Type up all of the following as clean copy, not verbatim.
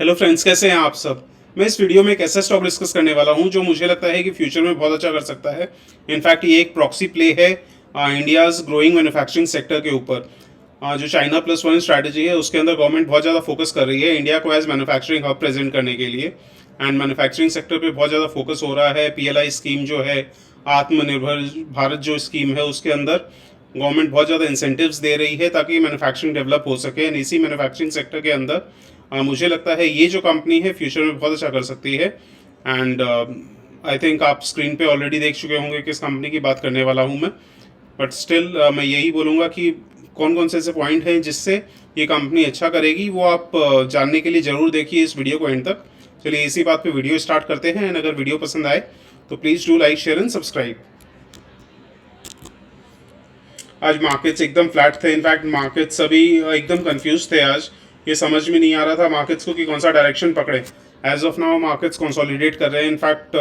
Hello friends, कैसे हैं आप सब। मैं इस वीडियो में एक ऐसा स्टॉक डिस्कस करने वाला हूं जो मुझे लगता है कि फ्यूचर में बहुत अच्छा कर सकता है। इनफैक्ट ये एक प्रॉक्सी प्ले है इंडियाज़ ग्रोइंग मैन्युफैक्चरिंग सेक्टर के ऊपर। जो चाइना प्लस वन स्ट्रैटेजी है उसके अंदर गवर्नमेंट बहुत ज़्यादा फोकस कर रही है इंडिया को एज मैन्युफैक्चरिंग हब प्रेजेंट करने के लिए। एंड मैन्युफैक्चरिंग सेक्टर पे बहुत ज़्यादा फोकस हो रहा है। पीएलआई स्कीम जो है, आत्मनिर्भर भारत जो स्कीम है, उसके अंदर गवर्नमेंट बहुत ज़्यादा इंसेंटिव्स दे रही है ताकि मैन्युफैक्चरिंग डेवलप हो सके। एंड इसी मैन्युफैक्चरिंग सेक्टर के अंदर मुझे लगता है ये जो कंपनी है फ्यूचर में बहुत अच्छा कर सकती है। एंड आई थिंक आप स्क्रीन पे ऑलरेडी देख चुके होंगे किस कंपनी की बात करने वाला हूँ मैं। बट स्टिल मैं यही बोलूँगा कि कौन कौन से ऐसे पॉइंट हैं जिससे ये कंपनी अच्छा करेगी, वो आप जानने के लिए ज़रूर देखिए इस वीडियो को एंड तक। चलिए इसी बात पे वीडियो स्टार्ट करते हैं। एंड अगर वीडियो पसंद आए तो please do like, share and subscribe. आज मार्केट्स एकदम फ्लैट थे। इनफैक्ट मार्केट्स अभी एकदम कंफ्यूज थे आज। ये समझ में नहीं आ रहा था मार्केट्स को कि कौन सा डायरेक्शन पकड़े। As of now markets consolidate कर रहे हैं। इनफैक्ट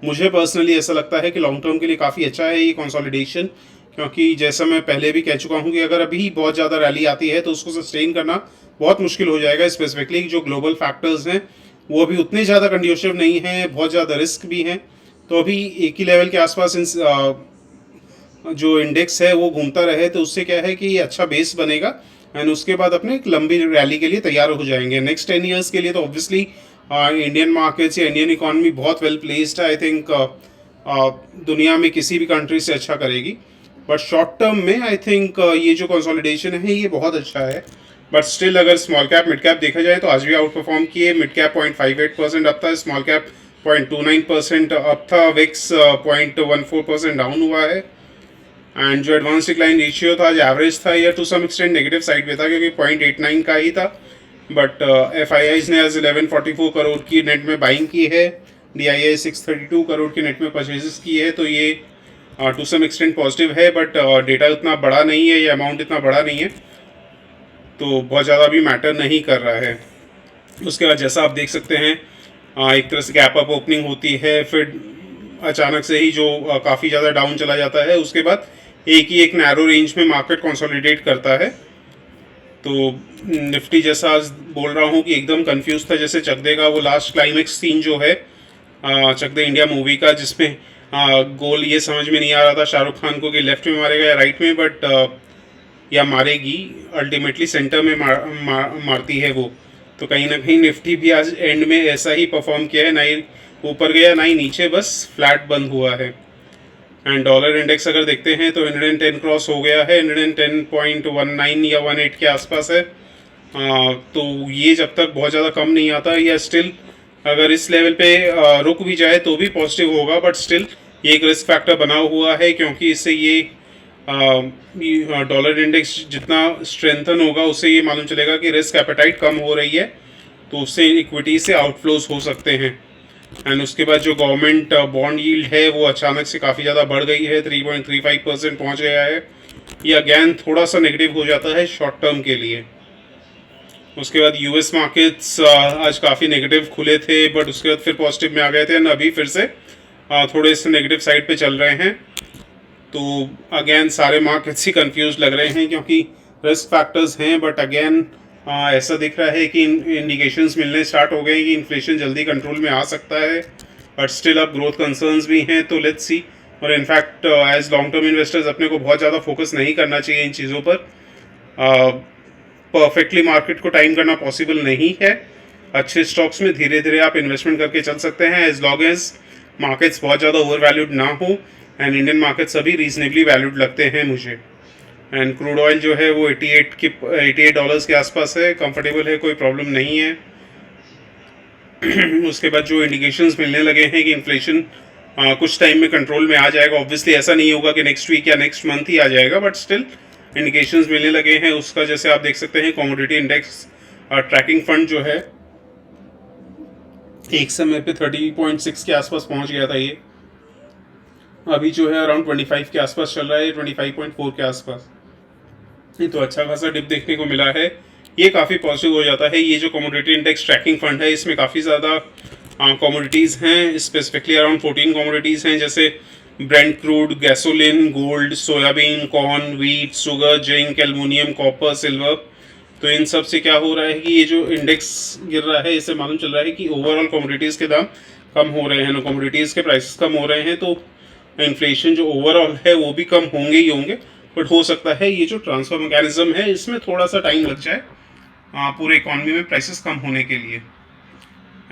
मुझे पर्सनली ऐसा लगता है कि लॉन्ग टर्म के लिए काफ़ी अच्छा है ये कंसोलिडेशन, क्योंकि जैसा मैं पहले भी कह चुका हूँ कि अगर अभी बहुत ज़्यादा रैली आती है तो उसको सस्टेन करना बहुत मुश्किल हो जाएगा। स्पेसिफिकली जो ग्लोबल फैक्टर्स हैं वो अभी उतने ज़्यादा कंड्यूसिव नहीं हैं, बहुत ज़्यादा रिस्क भी हैं। तो अभी एक ही लेवल के आसपास जो इंडेक्स है वो घूमता रहे तो उससे क्या है कि ये अच्छा बेस बनेगा। एंड उसके बाद अपने एक लंबी रैली के लिए तैयार हो जाएंगे। नेक्स्ट 10 ईयर्स के लिए तो ऑब्वियसली इंडियन मार्केट्स या इंडियन इकॉनमी बहुत वेल प्लेस्ड है। आई थिंक दुनिया में किसी भी कंट्री से अच्छा करेगी। बट शॉर्ट टर्म में आई थिंक ये जो कंसोलिडेशन है ये बहुत अच्छा है। बट स्टिल अगर स्मॉल कैप मिड कैप देखा जाए तो आज भी आउट परफॉर्म किए। मिड कैप 0.58% अप था, स्मॉल कैप 0.29% अप था, विक्स 0.14% डाउन हुआ है। एंड जो एडवांस डिक्लाइन रेशियो था आज एवरेज था या to some extent negative side पे था, क्योंकि 0.89 का ही था। बट एफ आई आईज ने आज 1144 करोड़ की नेट में बाइंग की है, डी आई आई 632 करोड़ की नेट में परचेजेस की है। तो ये टू सम एक्सटेंट पॉजिटिव है। बट डेटा उतना बड़ा नहीं है, ये अमाउंट इतना बड़ा नहीं है, तो बहुत ज़्यादा भी मैटर नहीं कर रहा है। उसके बाद जैसा आप देख सकते हैं एक तरह से गैप अप ओपनिंग होती है, फिर अचानक से ही जो काफ़ी ज़्यादा डाउन चला जाता है, उसके बाद एक नैरो रेंज में मार्केट कंसोलिडेट करता है। तो निफ्टी जैसा आज बोल रहा हूँ कि एकदम कंफ्यूज था, जैसे चक दे का वो लास्ट क्लाइमेक्स सीन जो है चक दे इंडिया मूवी का, जिसमें गोल ये समझ में नहीं आ रहा था शाहरुख खान को कि लेफ्ट में मारेगा या राइट में, बट या मारेगी अल्टीमेटली सेंटर में मारती है वो। तो कहीं ना कहीं निफ्टी भी आज एंड में ऐसा ही परफॉर्म किया है, ना ही ऊपर गया ना ही नीचे, बस फ्लैट बंद हुआ है। एंड डॉलर इंडेक्स अगर देखते हैं तो 110 क्रॉस हो गया है, 110.19 या 18 के आसपास है। तो ये जब तक बहुत ज़्यादा कम नहीं आता, या स्टिल अगर इस लेवल पे रुक भी जाए तो भी पॉजिटिव होगा। बट स्टिल ये एक रिस्क फैक्टर बना हुआ है, क्योंकि इससे ये डॉलर इंडेक्स जितना स्ट्रेंथन होगा उससे ये मालूम चलेगा कि रिस्क एपेटाइट कम हो रही है, तो उससे इक्विटी से आउटफ्लोज हो सकते हैं। एंड उसके बाद जो गवर्नमेंट बॉन्ड यील्ड है वो अचानक से काफ़ी ज़्यादा बढ़ गई है, 3.35% पहुँच गया है। ये अगेन थोड़ा सा नेगेटिव हो जाता है शॉर्ट टर्म के लिए। उसके बाद यूएस मार्केट्स आज काफ़ी नेगेटिव खुले थे, बट उसके बाद फिर पॉजिटिव में आ गए थे, एंड अभी फिर से थोड़े से नेगेटिव साइड पे चल रहे हैं। तो अगेन सारे मार्केट्स ही कंफ्यूज लग रहे हैं, क्योंकि रिस्क फैक्टर्स हैं। बट अगेन ऐसा दिख रहा है कि इंडिकेशंस मिलने स्टार्ट हो गए कि इन्फ्लेशन जल्दी कंट्रोल में आ सकता है। बट स्टिल अब ग्रोथ कंसर्न्स भी हैं, तो लेट्स सी। और in fact as long term investors अपने को बहुत ज़्यादा फोकस नहीं करना चाहिए इन चीज़ों पर। परफेक्टली मार्केट को टाइम करना पॉसिबल नहीं है। अच्छे स्टॉक्स में धीरे धीरे आप इन्वेस्टमेंट करके चल सकते हैं, एज लॉन्ग एज मार्केट्स बहुत ज़्यादा ओवर वैल्यूड ना हो। एंड इंडियन मार्केट्स अभी रीजनेबली वैल्यूड लगते हैं मुझे। एंड क्रूड ऑयल जो है वो 88 डॉलर्स के आसपास है, कंफर्टेबल है, कोई प्रॉब्लम नहीं है। उसके बाद जो इंडिकेशंस मिलने लगे हैं कि इन्फ्लेशन कुछ टाइम में कंट्रोल में आ जाएगा। ऑब्वियसली ऐसा नहीं होगा कि नेक्स्ट वीक या नेक्स्ट मंथ ही आ जाएगा, बट स्टिल इंडिकेशंस मिलने लगे हैं उसका। जैसे आप देख सकते हैं कमोडिटी इंडेक्स ट्रैकिंग फंड जो है एक समय पे 30.6 के आसपास पहुंच गया था, ये अभी जो है अराउंड 25 के आसपास चल रहा है, 25.4 के आसपास। ये तो अच्छा खासा डिप देखने को मिला है, ये काफ़ी पॉजिटिव हो जाता है। ये जो कमोडिटी इंडेक्स ट्रैकिंग फंड है इसमें काफ़ी ज़्यादा कमोडिटीज़ हैं, स्पेसिफिकली अराउंड 14 कमोडिटीज़ हैं, जैसे Brent crude, gasoline, gold, soybean, corn, wheat, sugar, zinc, aluminium, copper, silver, तो इन सब से क्या हो रहा है कि ये जो इंडेक्स गिर रहा है, इससे मालूम चल रहा है कि ओवरऑल कमोडिटीज़ के दाम कम हो रहे हैं, कमोडिटीज़ के प्राइसेस कम हो रहे हैं, तो इन्फ्लेशन जो ओवरऑल है वो भी कम होंगे ही होंगे। बट हो सकता है ये जो ट्रांसफर मैकेनिज्म है इसमें थोड़ा सा टाइम लग जाए पूरे इकॉनमी में प्राइसेस कम होने के लिए।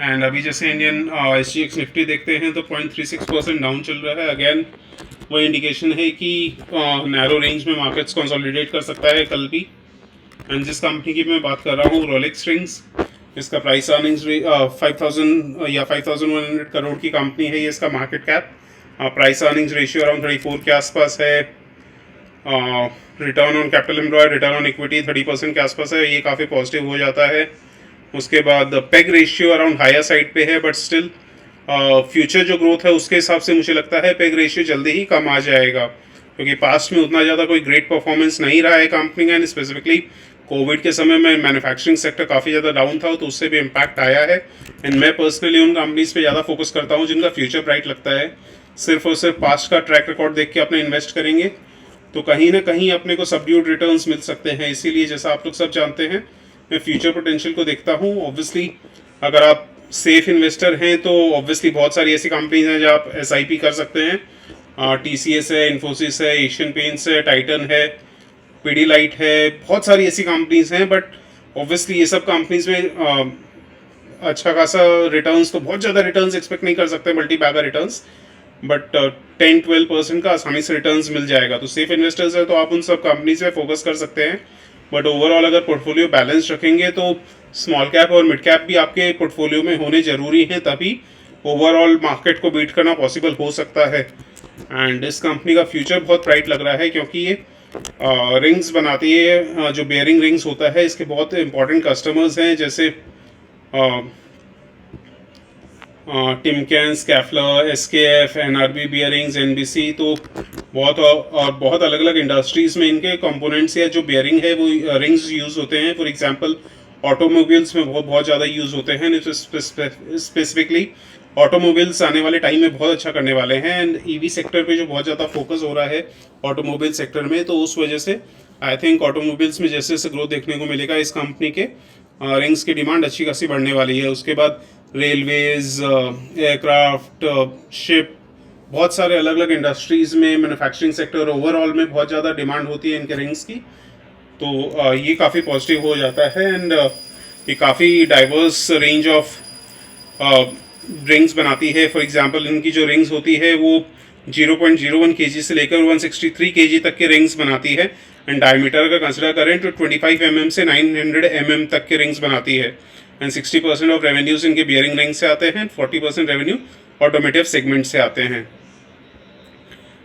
एंड अभी जैसे इंडियन SGX निफ्टी देखते हैं तो 0.36% डाउन चल रहा है। अगेन वो इंडिकेशन है कि नैरो रेंज में मार्केट्स कंसोलिडेट कर सकता है कल भी। एंड जिस कंपनी की मैं बात कर रहा हूँ, रोलेक्स रिंग्स, इसका प्राइस अर्निंग्स 5000 या 5100 करोड़ की कंपनी है ये। इसका market cap, price earnings ratio around 34 के आसपास है। Return on capital employed, return on equity 30% के आसपास है, ये काफ़ी पॉजिटिव हो जाता है। उसके बाद PEG ratio around higher side पे है, बट स्टिल फ्यूचर जो ग्रोथ है उसके हिसाब से मुझे लगता है पेग रेशियो जल्दी ही कम आ जाएगा, क्योंकि पास्ट में उतना ज़्यादा कोई ग्रेट परफॉर्मेंस नहीं रहा है कंपनी का। एंड स्पेसिफिकली कोविड के समय में मैन्युफैक्चरिंग सेक्टर काफ़ी ज़्यादा डाउन था, तो उससे भी इम्पैक्ट आया है। एंड मैं पर्सनली उन कंपनीज पे ज़्यादा फोकस करता हूँ जिनका फ्यूचर ब्राइट लगता है। सिर्फ और सिर्फ पास्ट का ट्रैक रिकॉर्ड देख के अपने इन्वेस्ट करेंगे तो कहीं ना कहीं अपने को सबड्यूड रिटर्न्स मिल सकते हैं। इसीलिए जैसा आप लोग सब जानते हैं, मैं फ्यूचर पोटेंशियल को देखता हूँ। ऑब्वियसली अगर आप सेफ इन्वेस्टर हैं तो ऑब्वियसली बहुत सारी ऐसी कंपनीज हैं जहाँ आप SIP कर सकते हैं। TCS है, इन्फोसिस है, एशियन पेंट्स है, टाइटन है, पीडीलाइट है, बहुत सारी ऐसी कंपनीज हैं। बट ऑब्वियसली ये सब कंपनीज में अच्छा खासा रिटर्न्स, तो बहुत ज़्यादा रिटर्न्स एक्सपेक्ट नहीं कर सकते मल्टी बैगर रिटर्न्स, बट 10-12% का आसानी से रिटर्न्स मिल जाएगा। तो सेफ इन्वेस्टर्स है तो आप उन सब कंपनीज पे फोकस कर सकते हैं। बट ओवरऑल अगर पोर्टफोलियो बैलेंस रखेंगे तो स्मॉल कैप और मिड कैप भी आपके पोर्टफोलियो में होने ज़रूरी हैं, तभी ओवरऑल मार्केट को बीट करना पॉसिबल हो सकता है। एंड इस कंपनी का फ्यूचर बहुत ब्राइट लग रहा है, क्योंकि ये रिंग्स बनाती है। जो बेयरिंग रिंग्स होता है इसके बहुत इंपॉर्टेंट कस्टमर्स हैं, जैसे Timken, Schaeffler, SKF, NRB bearings, NBC। तो बहुत अलग अलग इंडस्ट्रीज़ में इनके कंपोनेंट्स या जो बियरिंग है वो रिंग्स यूज़ होते हैं। फॉर एग्जांपल ऑटोमोबाइल्स में बहुत ज़्यादा यूज़ होते हैं। स्पेसिफिकली ऑटोमोबाइल्स आने वाले टाइम में बहुत अच्छा करने वाले हैं। एंड EV सेक्टर पे जो बहुत ज़्यादा फोकस हो रहा है ऑटोमोबाइल सेक्टर में, तो उस वजह से आई थिंक ऑटोमोबाइल्स में जैसे जैसे ग्रोथ देखने को मिलेगा, इस कंपनी के रिंग्स की डिमांड अच्छी खासी बढ़ने वाली है। उसके बाद रेलवेज, एयरक्राफ्ट, शिप, बहुत सारे अलग अलग इंडस्ट्रीज़ में, मैन्युफैक्चरिंग सेक्टर ओवरऑल में बहुत ज़्यादा डिमांड होती है इनके रिंग्स की। तो ये काफ़ी पॉजिटिव हो जाता है। एंड ये काफ़ी डाइवर्स रेंज ऑफ रिंग्स बनाती है। फॉर एग्जांपल इनकी जो रिंग्स होती है वो 0.01 kg से लेकर 163 kg तक के रिंग्स बनाती है। एंड डायमीटर अगर कंसिडर करें तो 25 mm से 900 mm तक के रिंग्स बनाती है। एंड 60% ऑफ रेवेन्यूज इनके बियरिंग रिंग से आते हैं, 40% रेवेन्यू ऑटोमेटिव सेगमेंट से आते हैं।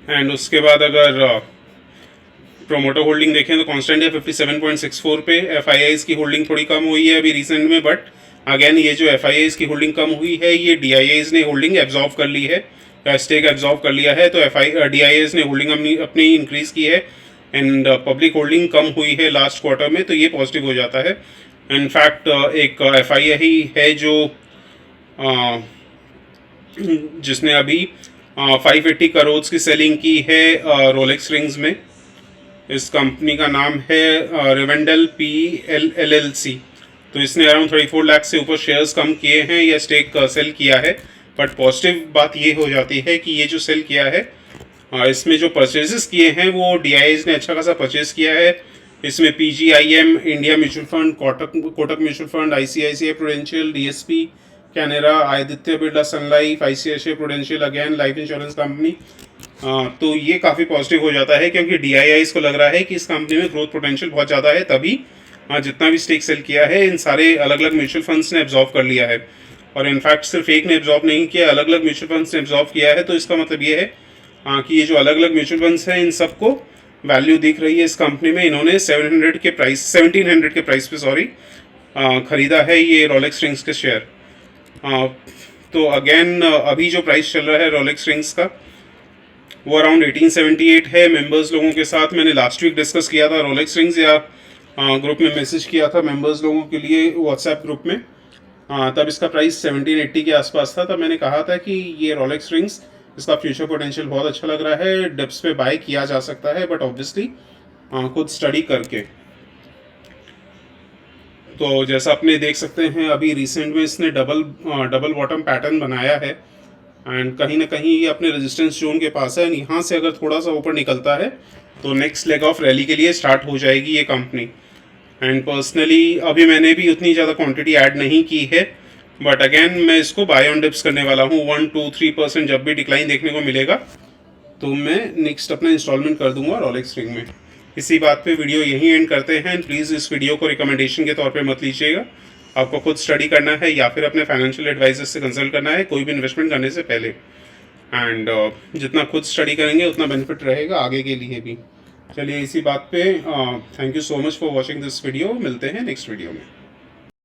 एंड उसके बाद अगर प्रोमोटर होल्डिंग देखें तो कॉन्स्टेंट है 57.64 पे। FIIs की होल्डिंग थोड़ी कम हुई है अभी रिसेंट में, बट अगेन ये जो FIIs की होल्डिंग कम हुई है ये DIIs ने होल्डिंग एब्जॉर्व कर ली है, स्टेक एब्जॉर्व कर लिया है। तो DIIs ने होल्डिंग अपनी इंक्रीज़ की है एंड पब्लिक होल्डिंग कम हुई है लास्ट क्वार्टर में, तो ये पॉजिटिव हो जाता है। इनफैक्ट एक FII ही है जो जिसने अभी 580 करोड़ की सेलिंग की है रोलेक्स रिंग्स में। इस कंपनी का नाम है रिवेंडल PLLC। तो इसने अराउंड 34 लाख से ऊपर शेयर्स कम किए हैं या स्टेक सेल किया है। बट पॉजिटिव बात ये हो जाती है कि ये जो सेल किया है इसमें जो परचेजेस किए हैं वो DIIs ने अच्छा खासा परचेज किया है। इसमें PGIM, India mutual fund, Kotak mutual fund, ICICI Prudential, DSP, Canara, Aditya Birla Sun Life, ICICI Prudential, again life insurance company. तो ये काफ़ी पॉजिटिव हो जाता है, क्योंकि DIIs को लग रहा है कि इस कंपनी में ग्रोथ पोटेंशियल बहुत ज़्यादा है, तभी जितना भी स्टेक सेल किया है इन सारे अलग अलग म्यूचुअल फंड्स ने एब्जॉर्व कर लिया है। और इनफैक्ट सिर्फ एक ने एब्जॉर्व नहीं किया, अलग अलग म्यूचुअल फंड्स ने एब्जॉर्व किया है। तो इसका मतलब ये है कि ये जो अलग अलग म्यूचुअल फंड्स हैं इन सबको वैल्यू दिख रही है इस कंपनी में। इन्होंने 1700 के प्राइस पे खरीदा है ये रोलेक्स रिंग्स के शेयर। तो अगेन अभी जो प्राइस चल रहा है रोलेक्स रिंग्स का वो अराउंड 1878 है। मेंबर्स लोगों के साथ मैंने लास्ट वीक डिस्कस किया था रोलेक्स रिंग्स, या ग्रुप में मैसेज किया था मेंबर्स लोगों के लिए व्हाट्सएप ग्रुप में। तब इसका प्राइस 1780 के आसपास था। तब मैंने कहा था कि ये रोलेक्स रिंग्स, इसका फ्यूचर पोटेंशियल बहुत अच्छा लग रहा है, डिप्स पे बाय किया जा सकता है, बट ऑब्वियसली खुद स्टडी करके। तो जैसा अपने देख सकते हैं अभी रिसेंट में इसने डबल बॉटम पैटर्न बनाया है एंड कहीं ना कहीं ये अपने रेजिस्टेंस जोन के पास है एंड यहाँ से अगर थोड़ा सा ऊपर निकलता है तो नेक्स्ट लेग ऑफ रैली के लिए स्टार्ट हो जाएगी ये कंपनी। एंड पर्सनली अभी मैंने भी उतनी ज़्यादा क्वांटिटी ऐड नहीं की है, बट अगेन मैं इसको बाय ऑन डिप्स करने वाला हूँ। 1-2-3% जब भी डिक्लाइन देखने को मिलेगा तो मैं नेक्स्ट अपना इंस्टॉलमेंट कर दूंगा रॉलेक्स रिंग में। इसी बात पे वीडियो यहीं एंड करते हैं एंड प्लीज़ इस वीडियो को रिकमेंडेशन के तौर पे मत लीजिएगा। आपको खुद स्टडी करना है या फिर अपने फाइनेंशियल एडवाइजर से कंसल्ट करना है कोई भी इन्वेस्टमेंट करने से पहले। एंड जितना खुद स्टडी करेंगे उतना बेनिफिट रहेगा आगे के लिए भी। चलिए इसी बात पे thank you so much for watching this video. मिलते हैं नेक्स्ट वीडियो में।